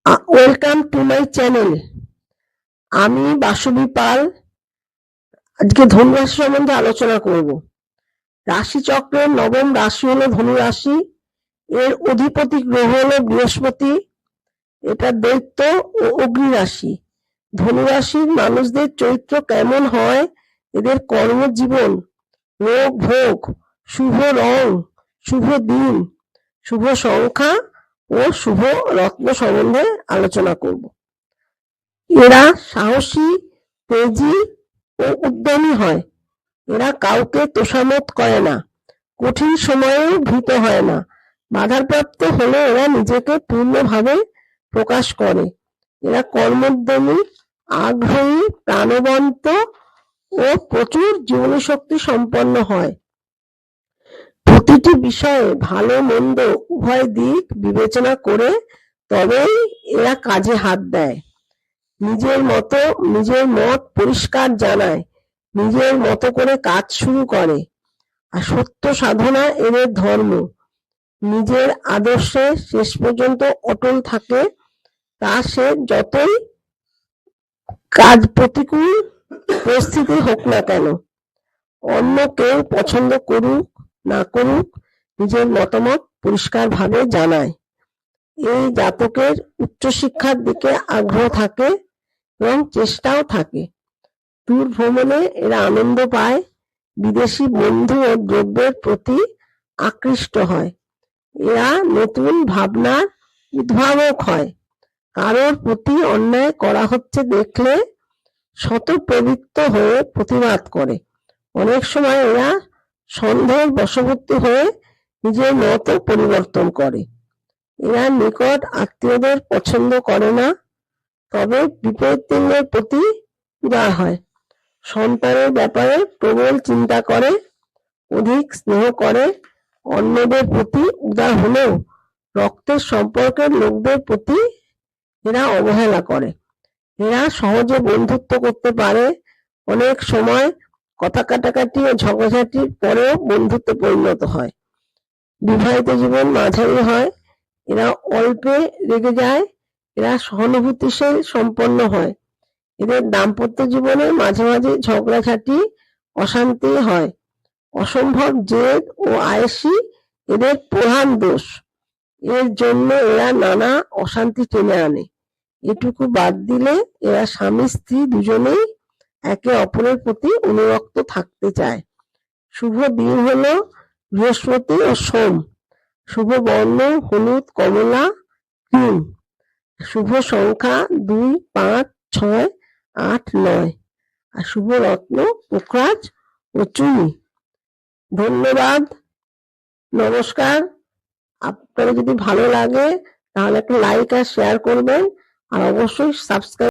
Welcome to my channel. আমি বাসবী পাল। আজকে ধনু রাশি সম্বন্ধে আলোচনা করব। রাশিচক্রের নবম রাশি হলো ধনু রাশি। এর অধিপতি গ্রহ হলো বৃহস্পতি। এটা দৈত্য ও অগ্নি রাশি। ধনু রাশির মানুষদের চরিত্র কেমন হয়, এদের কর্মজীবন, রোগ ভোগ, শুভ রং, শুভ দিন, শুভ সংখ্যা ও শুভ রত্ন সম্বন্ধে আলোচনা করব। এরা সাহসী, তেজি ও উদ্যমী হয়। এরা কাউকে তোষামোদ করে না, কঠিন সময়েও ভীত হয় না। বাধাপ্রাপ্ত হলে এরা নিজেকে পূর্ণভাবে প্রকাশ করে। এরা কর্মোদ্যমী, আগ্রহী, প্রাণবন্ত ও প্রচুর জীবনীশক্তি সম্পন্ন হয়। প্রতিটি বিষয়ে ভালো মন্দ উভয় দিক বিবেচনা করে তবেই এরা কাজে হাত দেয়। নিজের মত পরিষ্কার জানায়, নিজের মতো করে কাজ শুরু করে। আর সত্য সাধনা এদের ধর্ম। নিজের আদর্শে শেষ পর্যন্ত অটল থাকে। তা সে যতই প্রতিকূল পরিস্থিতি হোক না কেন। অন্য কেউ পছন্দ করুক না করুক, নিজের মতামত পরিষ্কারভাবে জানায়। এই জাতকের উচ্চশিক্ষার দিকে আগ্রহ থাকে এবং চেষ্টাও থাকে। দূর ভ্রমণে এরা আনন্দ পায়। বিদেশি বন্ধু ও দ্রব্যের প্রতি আকৃষ্ট হয়। এরা নতুন ভাবনার উদ্ভাবক হয়। কারোর প্রতি অন্যায় করা হচ্ছে দেখলে স্বতঃপ্রবৃত্ত হয়ে প্রতিবাদ করে। অনেক সময় এরা সন্দেহের বশবর্তী হয়ে নিজের মতও পরিবর্তন করে। এরা নিকট আত্মীয়দের পছন্দ করে না, তবে বিপরীতলিঙ্গের প্রতি উদার হয়। সন্তানের ব্যাপারে প্রবল চিন্তা করে, অধিক স্নেহ করে। অন্যদের প্রতি উদার হলেও রক্তের সম্পর্কের লোকদের প্রতি এরা অবহেলা করে। এরা সহজে বন্ধুত্ব করতে পারে। অনেক সময় কথা কাটাকাটি ও ঝগড়াঝাটির পরেও বন্ধুত্বে পরিণত হয়। বিবাহিত জীবন মাঝারি হয়। এরা অল্পে রেগে যায়। এরা সহানুভূতিশীল সম্পন্ন হয়। এদের দাম্পত্য জীবনে মাঝে মাঝে ঝগড়াঝাটি, অশান্তি হয়। অসম্ভব জেদ ও আয়েশি এদের প্রধান দোষ। এর জন্য এরা নানা অশান্তি টেনে আনে। এটুকু বাদ দিলে এরা স্বামী স্ত্রী দুজনেই একে অপরের প্রতি অনুরক্ত থাকতে চায়। শুভ দিন হলো বৃহস্পতি ও সোম। শুভ বর্ণ হলুদ, কমলা, ক্রিম। শুভ সংখ্যা 2, 5, 6, 8, 9। আর শুভ রত্ন পোখরাজ ও চুনি। ধন্যবাদ, নমস্কার। আপনাদের যদি ভালো লাগে তাহলে একটা লাইক আর শেয়ার করবেন, আর অবশ্যই সাবস্ক্রাইব